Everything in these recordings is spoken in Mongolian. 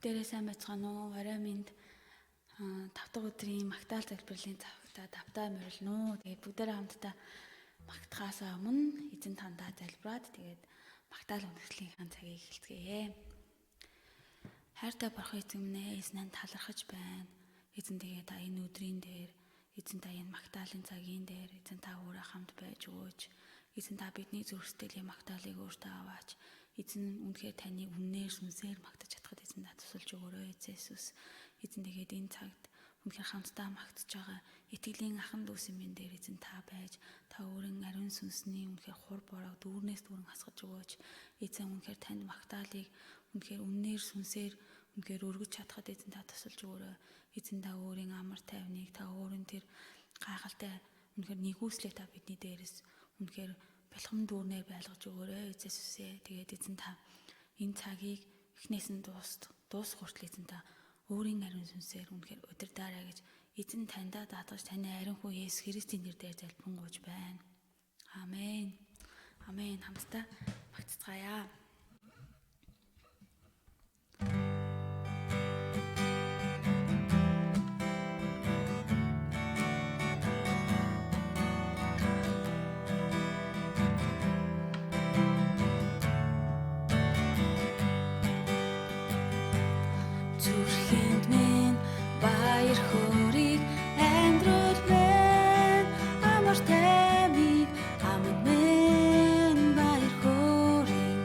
Бүгдээрээ сайн байцгаана уу? Орой минь 5 дахь өдрийн магтаал залбирлын цагтаа давтаа морилно. Тэгээд бүгдээрээ хамтдаа магтахаасаа өмнө эзэн тандаа залбираад тэгээд магтаал үндэслэлийн цагийг эхэлцгээе. Хайртай бурхан эзэн минь ээ, эзнэн талархаж байна. Эзэн тэгээд та энэ өдрийн дээр, эзэн та энэ магтаалын цагийн дээр эзэн та өөрөө хамт байж өгөөч. Эзэн та бидний зүрх сэтгэлийн магтаалыг өөртөө аваач. Эзэн үнэхээр таны үннээр сүнсээр магтаж чадхад эзэн та тусалж өгөөрэй эзэн Есүс. Эзэн тэгээд энэ цагт үнэхээр хамтдаа магтаж байгаа итгэлийн ахан дүүсийн минь дээр эзэн та байж та өөрийн ариун сүнсний үнэхээр хур бороо дүүрнээс дүүрэн хасгаж өгөөч. Эзэн үнэхээр танд магтаалыг үнэхээр үннээр сүнсээр үнэхээр өргөж чадхад эзэн та тусалж өгөөрэй. Эзэн та өөрийн амар тайвныг та өөрийн тэр гайхалтай үнэхээр нэгүслийг та бидний дээрээс үнэхээр бэлхэм дүүрнээр байлгаж өгөөрэй эзэн Есүсээ. Тэгээд эзэн та энэ цагийг эхнээс нь дуус хүртэл эзэн та өөрийн ариун сүнсээр үнэхээр удирдаарай гэж эзэн таньдаа даатгаж таны ариун хүү Есүс Христийн нэрээр залбирanгуйж байна. Амен. Амен. Хамтдаа магтцгаая. Зүрхэнд минь баяр хөөргийг амьдрал минь амар тайвныг амд минь баяр хөөргийг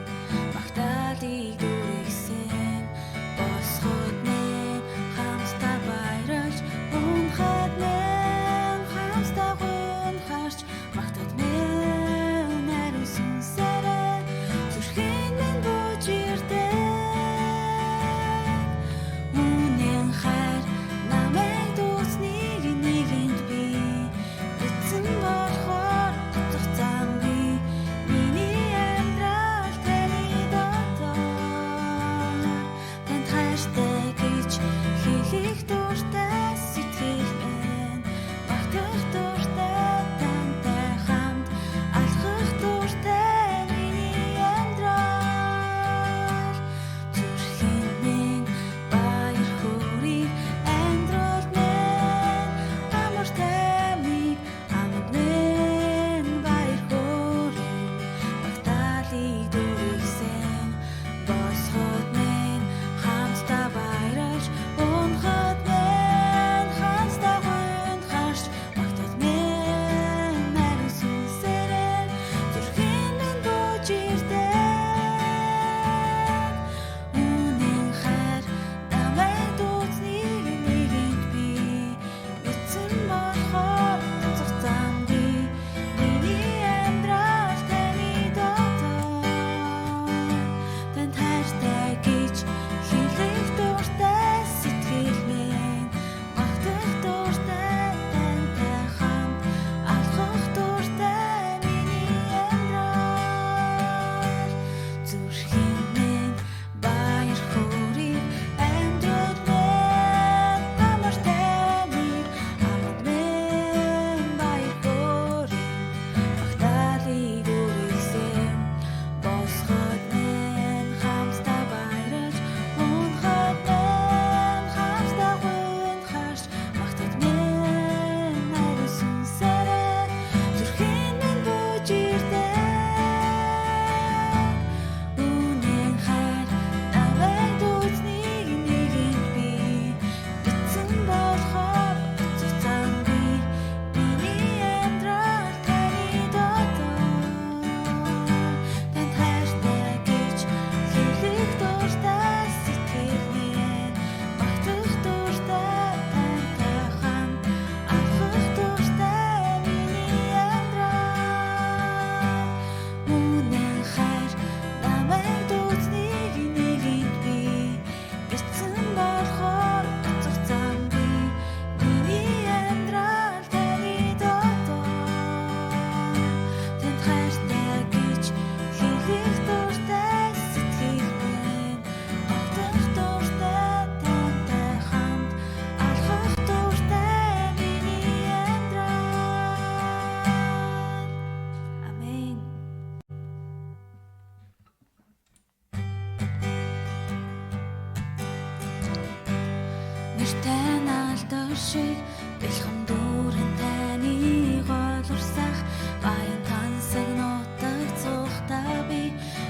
шиг бэлхэн дүүрэн таныг олорсах баян тансаг нутаг цухтаа би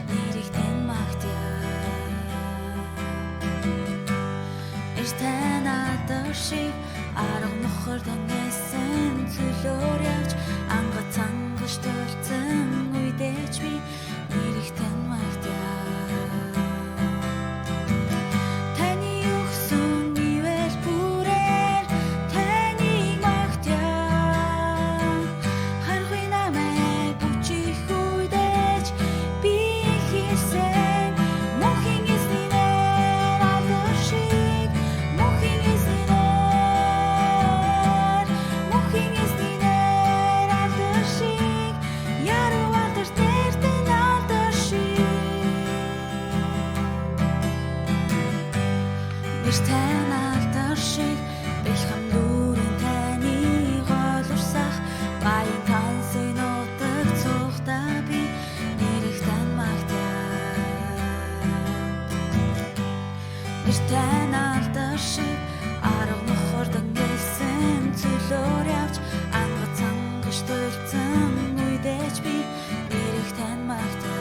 нэрийг тань магтъя. Эртэн алдар шиг арга нохор таньсан цөлөөр явж анга цангаш төлцөн үедэж би нэрийг тань магтъя. Эртэн алдар шиг бэлхэн дүүрэн таныг олорсах баян тансаг нутаг цухтаа би нэрийг тань магтъя. Эртэн алдар шиг арга нохор таньсан цөлөөр явж анга цангаш төлцөн үедэж би нэрийг тань магтъя.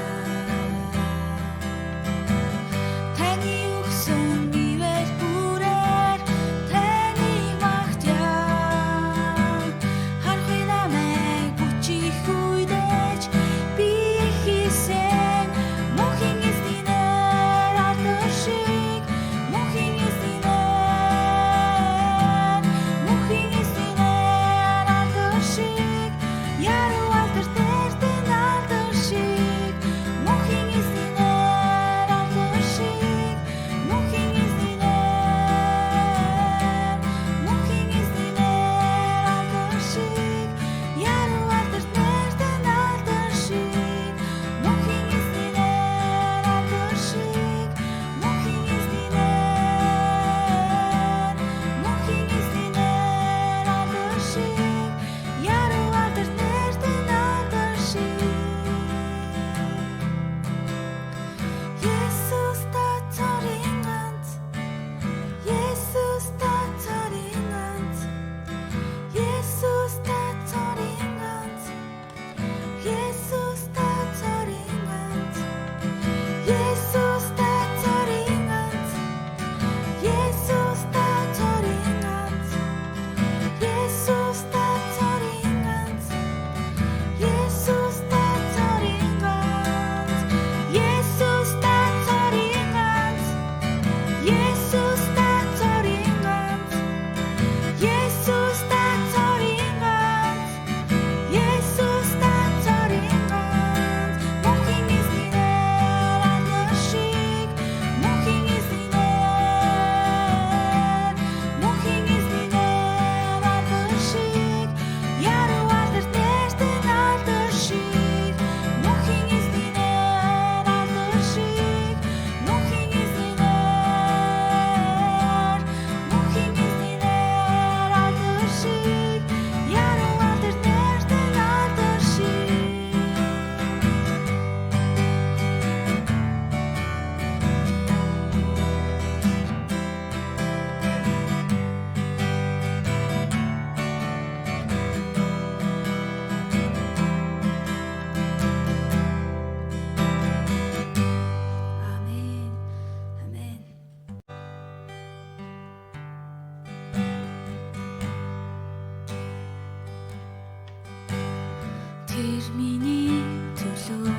Тэр миний төлөө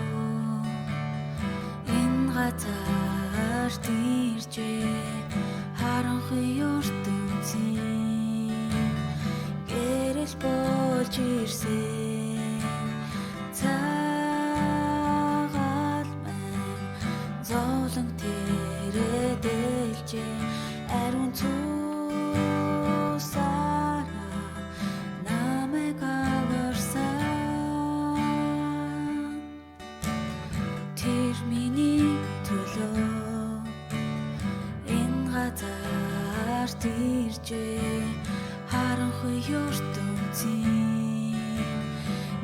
энэ газарт иржээ харанхуй ертөнцийн гэрэл болж ирсэн цагаал маань зовлон тэрэд элжээ ариун цусаараа намайг аварсан. Тэр миний төлөө энэ газарт иржээ харанхуй ертөнцийн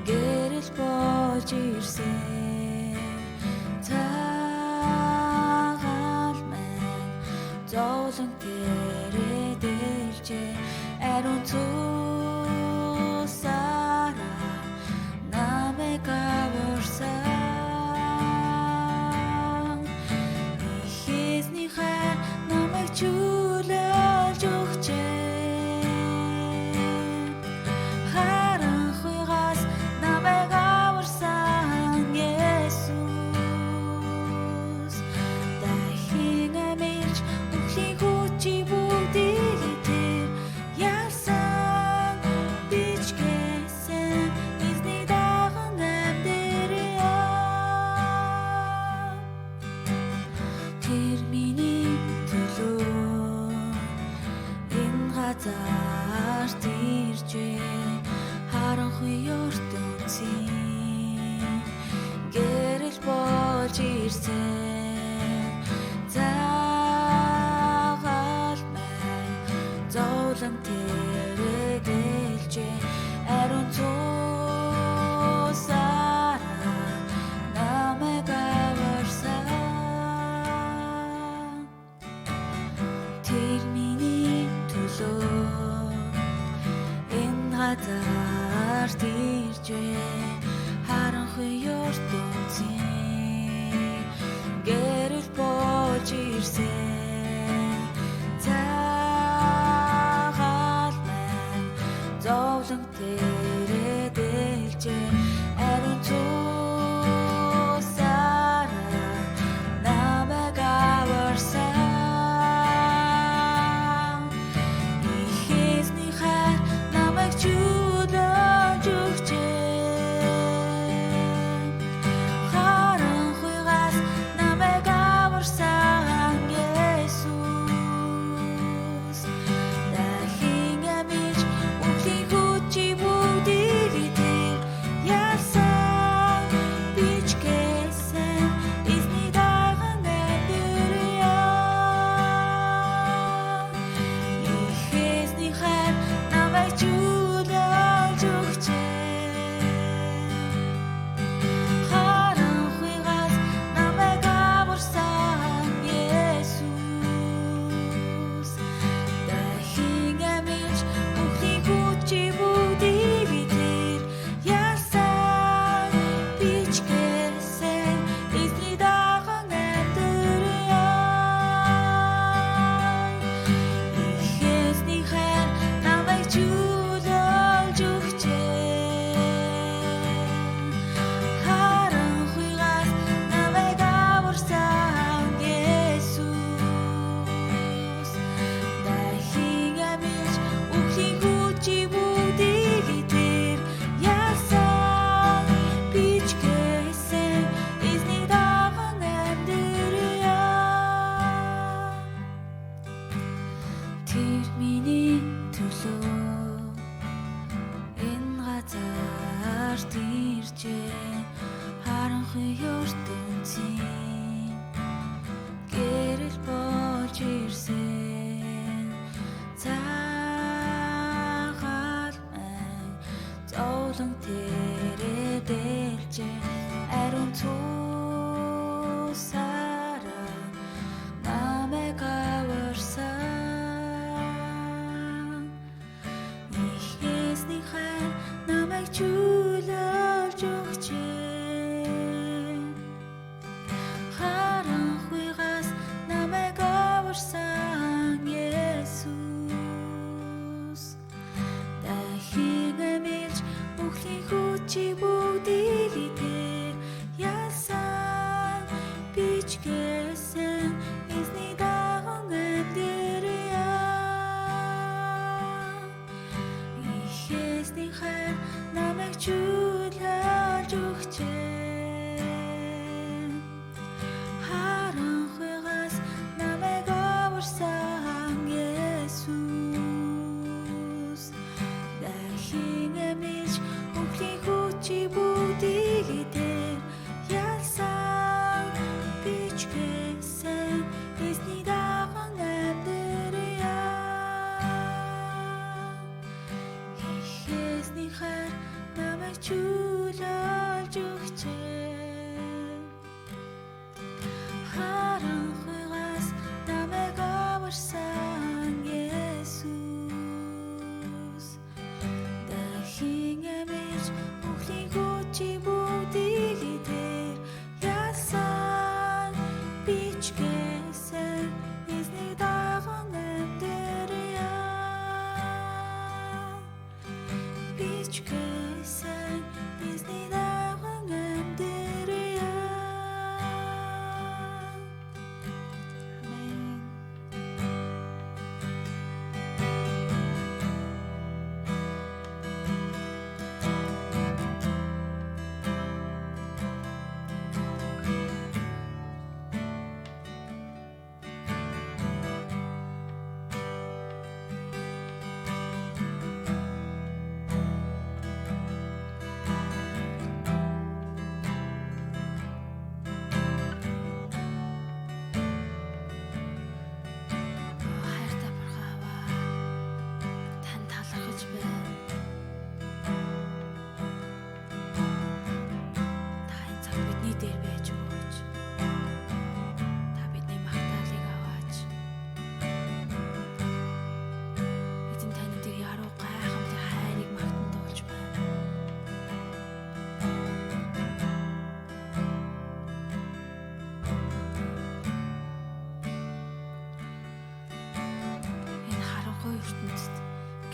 гэрэл болж ирсэн цагаал маань зовлон тэрэд элжээ ариун цусаараа намайг аварсан эхэзний хайр намайг чөлөөлж өгчээ харанхуйгаас намайг аварсан Есүс дахин амилж үхлийн хүчийг бүгдийг тэр яасан бичгээсэн эзний даган амьдрья тэр миний төлөө энэ газарт иржээ харанхуй ертөнцийн гэрэл болж ирсэн загаал маань зовлон тэрэг дэлжээ ариун цусаараа намайг аварсан тэр миний төлөө энэ газарт иржээ харанхуй ертөнцийн гэрэл болж ирсэн загаал маань зовлон тэрэг дэлжээ ариун цусаараа намайг аварсан эхэзний хайр намайг чөлөөлж өгчээ харанхуйгаас намайг аварсан Есүс дахин амилж үхлийн хүчийг бүгдийг тэр яасан бичгээсэн эзний даган амьдрья эхэзний хайр намайг чөлөөлж өгчээ харанхуйгаас намайг аварсан Есүс дахин амилж үхлийн хүчийг бүгдийг тэр яасан бичгээсэн эзний даган амьдрья эхэзний хайр намайг чөлөөлж өгчээ харанхуйгаас намайг аварсан Есүс дахин амилж үхлийн хүчийг бүгдийг тэр яасан бичгээсэн эзний даган амьдрья тэр миний төлөө энэ газарт иржээ харанхуй ертөнцийн гэрэл болж ирсэн загаал маань зовлон тэрэг дэлжээ ариун цусаараа намайг аварсан эхэзний хайр намайг чөлөөлж өгчээ харанхуйгаас намайг аварсан Есүс дахин амилж үхлийн хүчийг бүгдийг тэр яасан бичгээсэн эзний даган амьдрья эхэзний хайр намайг чөлөөлж өгчээ харанхуйгаас намайг аварсан Есүс дахин амилж үхлийн хүчийг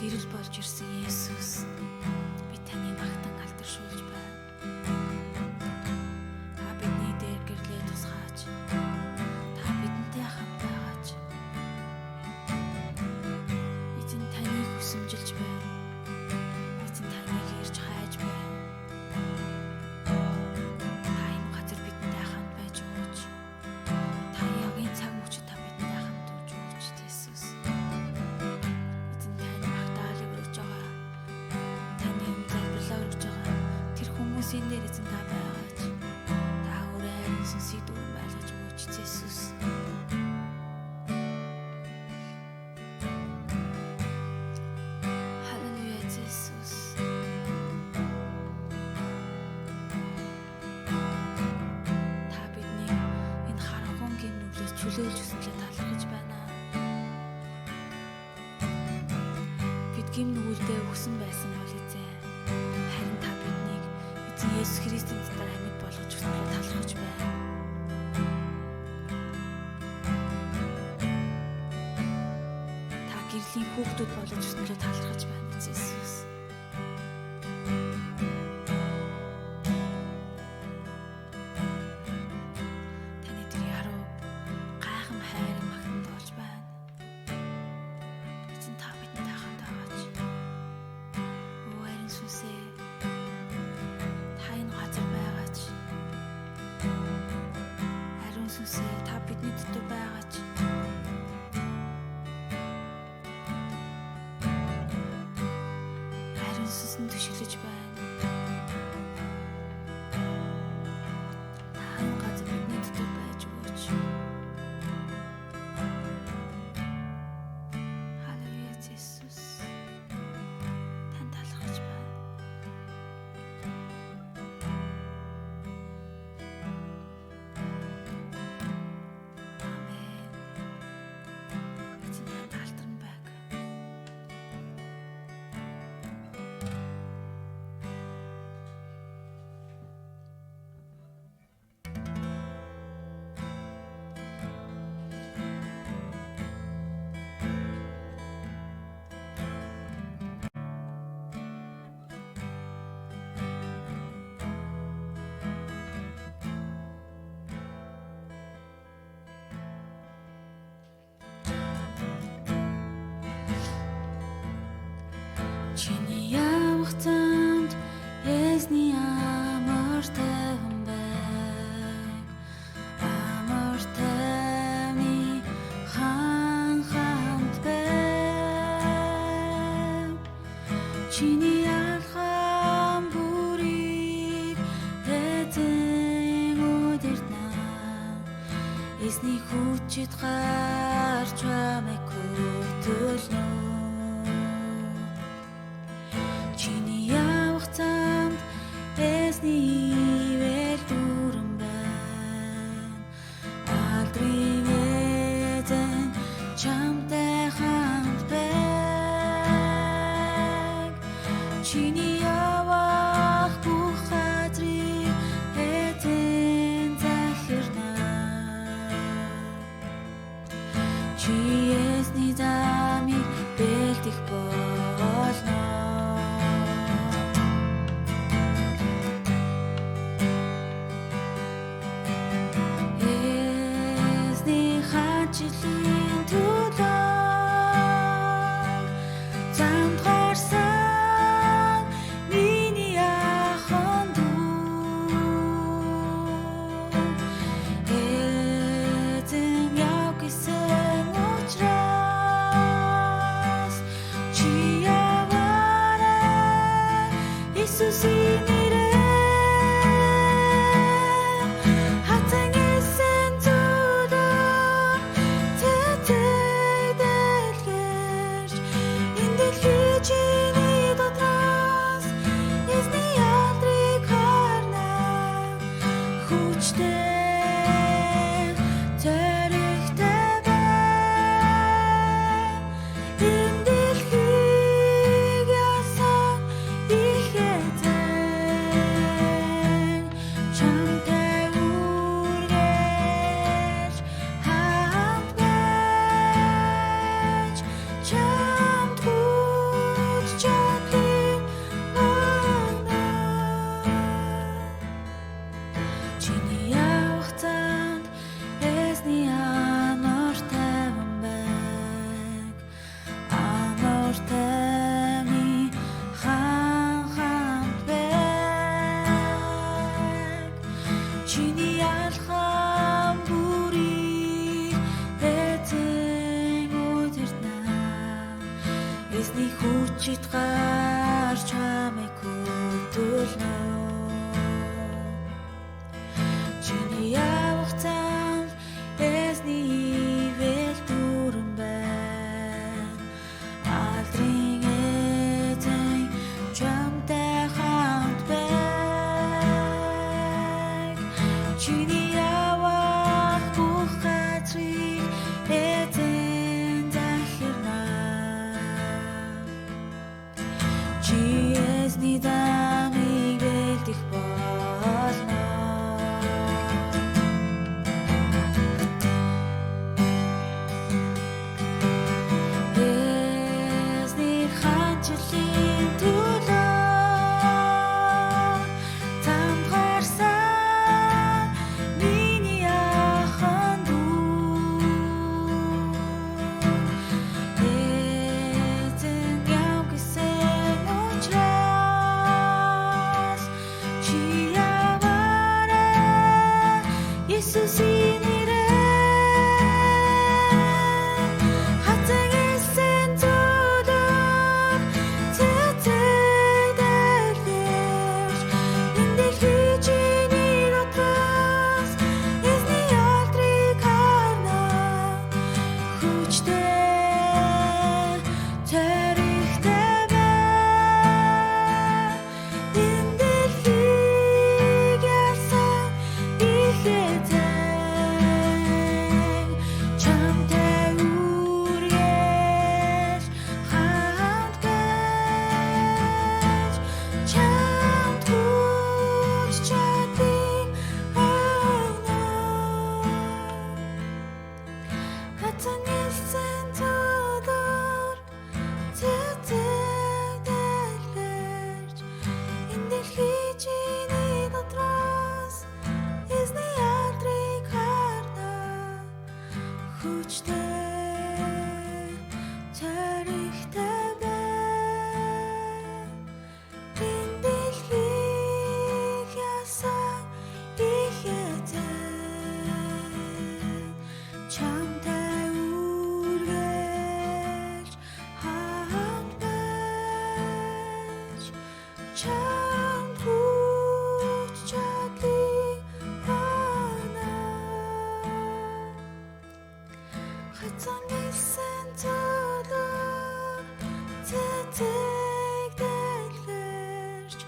гэрэл болж ирсэн Есүс, би таныг магтан алдаршуулж байна. Та бидний дээр гэрлээ тусгаач. Та бидэнтэй хамт байгаач. Эзэн таныг хүсэмжилж байна. Эзэн таныг ирж хайж байна. Та энэ газар бидэнтэй хамт байж өгөөч. Та ягийн цаг мөчид та бидэнтэй хамт өгч өгөөч Есүс. Эзэн тань магтаалыг өргөж байгаа. Таны залбирлаа өргөж байгаа. Тэр хүмүүсийн дээр эзэн та байгаач. Та өөрөө харин сүнсийг дүүрэн байлгаж өгөөч Есүс. Халелуя Есүс. Та бидний энэ харанхуй гэм нүглээс чөлөөлж өснөлөө талархаж байна. Бид гэм нүгэлдээ өгсөн байсан бол эзэн. Харин та биднийг эзэн Есүс Христийн дотор амьд болгож өснөлөө талархаж байна. Та гэрлийн хүүхдүүд болгож өснөлөө талархаж байна Есүс. Таны тэр яруу гайхам хайрын магтанд болж байна. Эзэн та бидэнтэй хамт байгаач. Өвөрийн сүнсээ та энэ газар байгаач. Ариун сүнсээ та бидний дотор байгаач. Ариун сүнсэнд түшиглэж байна. Та энэ газар бидний дотор байж өгөөч. Халелуя Есүс. Тань талархаж байна. Амен. Эзэн танд алдарн байг. Чиний явах замд эзний амар тайван байг. Амар тайвны хамт байг. Чиний алхам бүрийг эзэн удирдна. Эзний хүчит гарч чамайг хөтөлнө. Чиний явах замд эзний ивэл дүүрэн байна. Алдрын эзэн чамтай хамт байг. Чиний явах бүх газрыг эзэн захирна. Чи эзний замыг бэлдэх болно. Жилийн төлөө замд гарсан миний ахын дүү. Эзэн яв гэсэн учраас чи Чит гарч чамайг хөдөлнө. Чиний явах зам эзний ивэл дүрэн байна. Алдрын эзэн чамтай хамт байна. Чиний явах бүх газрыг эзэн захирна. Чи эзний замыг бэлдэх болно. Эзний ханчлалын төлөө замд гарсан миний ахын дүү. Эзэн яв гэсэн учраас чи яваарай Есүсийн нэрээр. Хатан эзэн зүлэг цэцэг дэлгэрч энэ дэлхий чиний дотроос эзний алдрыг харна. Хүчтэй царигтай байна. Энэ дэлхийг ялсан их эзэн чамтай үргэлж хамт байж чамд хүч чадлыг өгнө. Хатан эзэн зүлэг цэцэг дэлгэрч энэ дэлхий чиний дотроос эзний алдрыг харна. Хүчтэй царигтай байна. Энэ дэлхийг ялсан их эзэн чамтай үргэлж хамт байж чамд хүч чадлыг өгнө. Хатан эзэн зүлэг цэцэг дэлгэрч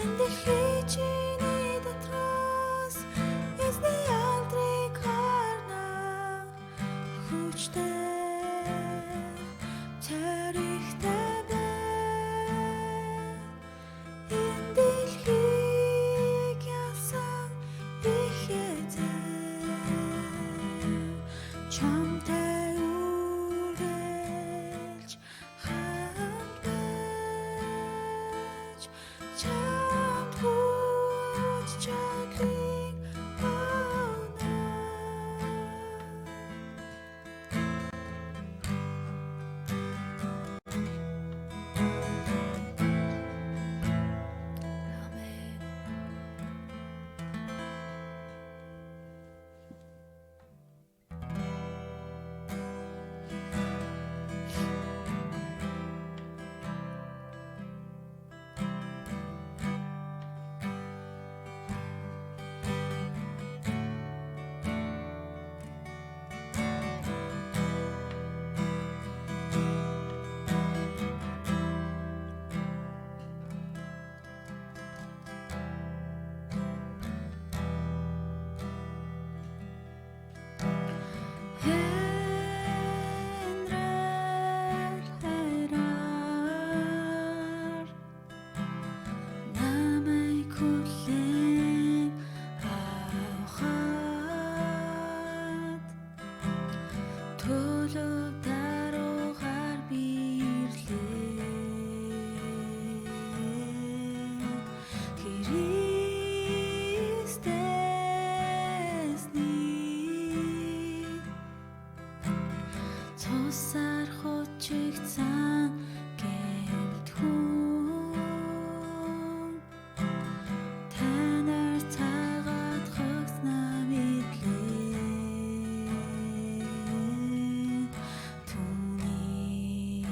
энэ дэлхий чиний дотроос эзний алдрыг харна. Хүчтэй царигтай байна. Энэ дэлхийг ялсан их эзэн чамтай үргэлж хамт байж чамд хүч чадлыг өгнө. Амен. Намайг хүлээн авахад төлөв даруугаар би ирлээ. Христэсний цусаар хучигдсан гэмтхүүн танаар цагаат хогсноо мэдлээ. Түүний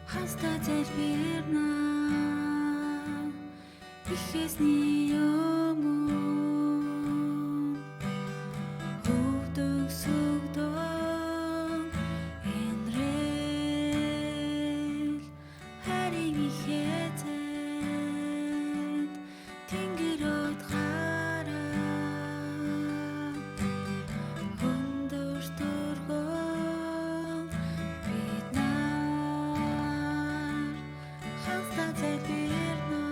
Хаста залбирна ихэсний өмнө хөвдөг сүгдөн энрэл харин ихэзэд тэнгэр утгаараа өндөр дөргөн бид нар хаста залбирна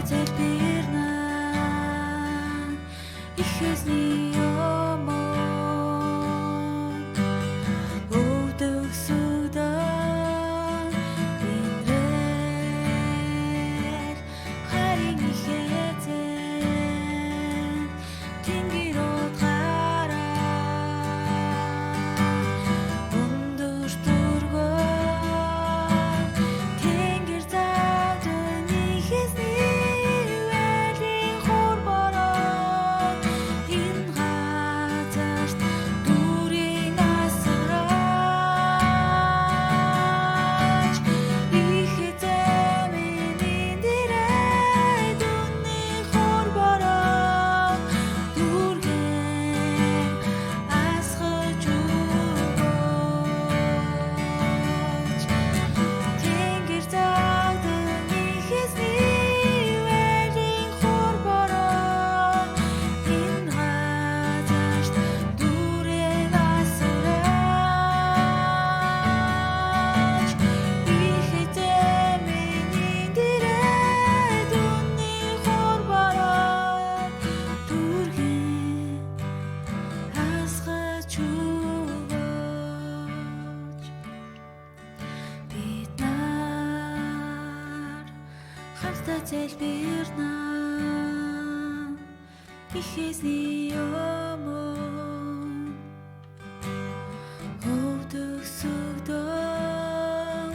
залбирна их эзний юм өвдөг сүдэн инрэл харин ихэзэн тэнгэр утгаараа өндөр дүргөө тэнгэр заадан их эзний вэлийн хор бороо энэ газарт дүрийн асраач их эзэмийн дэрээ дүнний хор бороо дүргээр асгаж өгөөч тэнгэр заадан их эзний вэлийн хор бороо энэ газарт дүрийн асраач их эзэмийн дэрээ дүнний хор бороо дүргээр асгаж өгөөч бид нар хамтдаа залбирна их эзний юм өвдөг сүдэн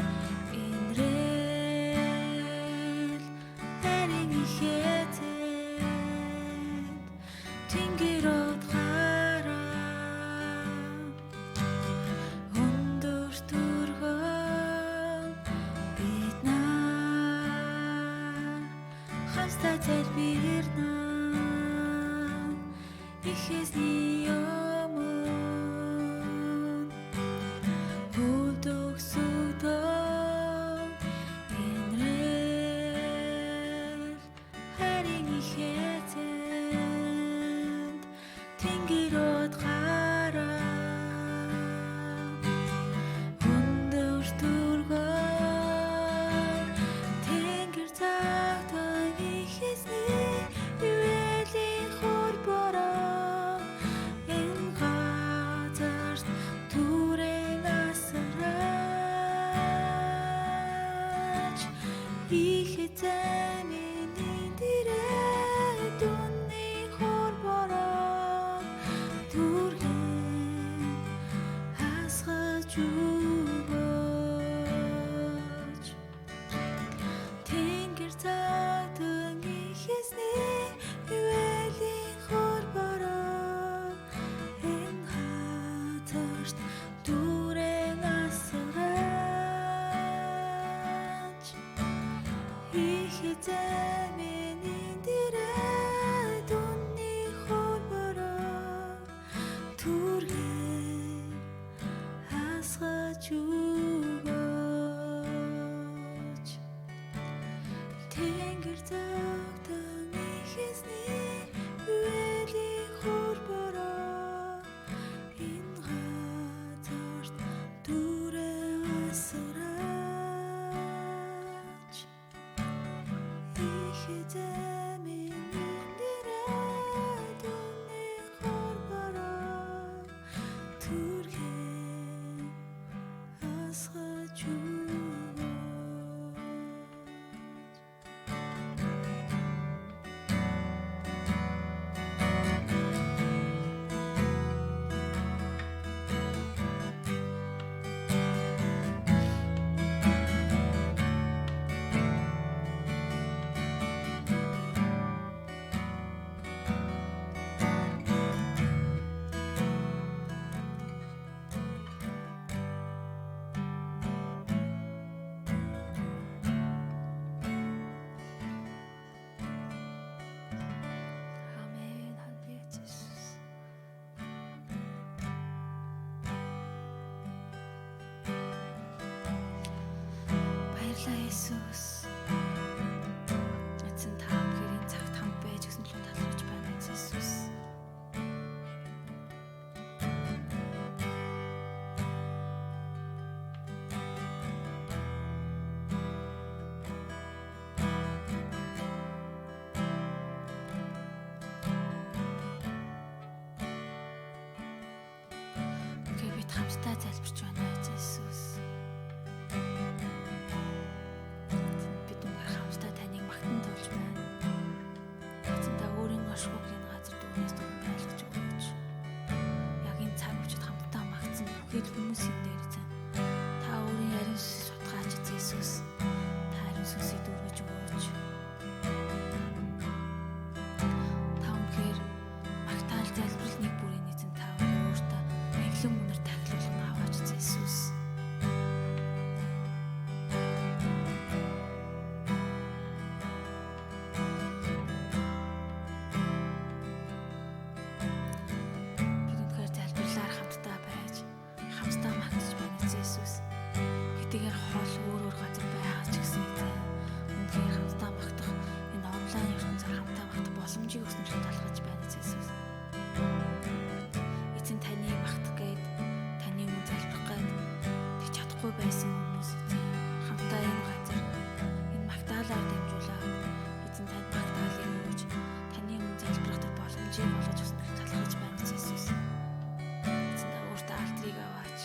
инрэл харин ихэзэн тэнгэр утгаараа өндөр дүргэн бид нар хамтдаа залбирна их эзний юм өвдөг сүдэн инрэл харин ихэзэн тэнгэр утгаараа өндөр дүргэн тэнгэр заадан их эзний вэлийн хор бороо энэ газарт дүрийн асраач их эзэмийн дэрээ дүнний хор бороо дүргээр асгаж өгөөч тэнгэр заадан их эзний вэлийн хор бороо энэ газарт дүрийн асраач их эзэмийн дэрээ дүнний хор бороо дүргээр асгаж өгөөч тэнгэр заадан их эзний вэлийн хор бороо энэ газарт дүрийн асраач их эзэмийн дэрээ дүнний хор бороо дүргээр асгаж өгөөч 아멘. 할렐루야 예수. баярлалаа Есүс. Эцэн та бүхний цагт хамт байж өгсөн төлөө талархаж байна Есүс. хамтдаа залбирч байна эзэн Иесус. Бид үнээр хамтдаа таныг магтан тулж байна. Эзэн та өөрийн оршихуйг энэ газар дүүнээс дүүн байлгаж өгөөч. Яг энэ цаг үеэд хамтдаа магтсан бүхэл хүмүүсийн дээр эзэн та өөрийн ярин сүнс сутгаач эзэн Иесус. Та ярин сүнсийг дүүргэж өгөөч. Та үнээр магтаал залбирал нэг бүрийн эзэн та өөртөө эглэн мөнөр тахилуулан аваач эзэн Иесус. Хэдийгээр хоол өөр газар байгаа ч гэсэн үнээр хамтдаа магтах энэ онлайн ертөнцөөр хамтдаа магтах боломжийг өснөж талхаж байна Иесус. Эзэн таныг магтах гээд таны өмнө залбирах гээд тэг чадахгүй байсан хүмүүс эзэн хамтдаа энэ газар энэ магтаалаар дамжуулаад эзэн танд магтаалыг өгж таны өмнө залбирах боломжийг олгож өснөж талхаж байна Иесус. Эзэн та өөртөө алдрыг аваач.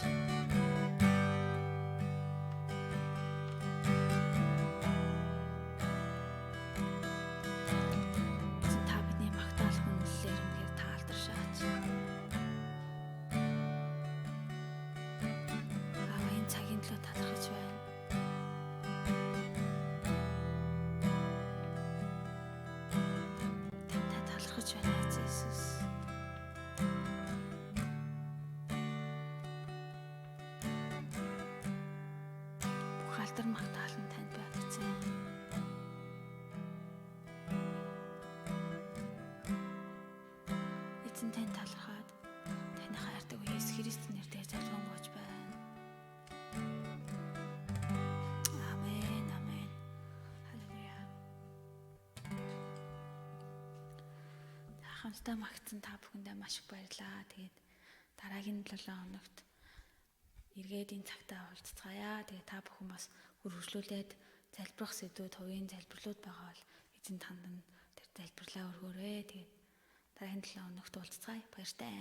Алдар магтаал нь танд байна эзэн. Эзэн тань талархаад таны хайртай Есүс Христосийн нэрээр залбирanгуйч байна. Амен, амен. Халелуя. Хамтдаа магтсан та бүхэндээ маш их баярлалаа. Тэгээд дараагийн 7 хоногт эргээд энэ цагтаа уулзцгаая. Тэгээ та бүхэн бас үргэлжлүүлээд залбирах сэдвүүд, хувийн залбирлууд байгаа бол эзэн танд тэр залбирлаа өргөөрэй. Тэгээ дараагийн 7 хоногт уулзцгаая. Баяртай.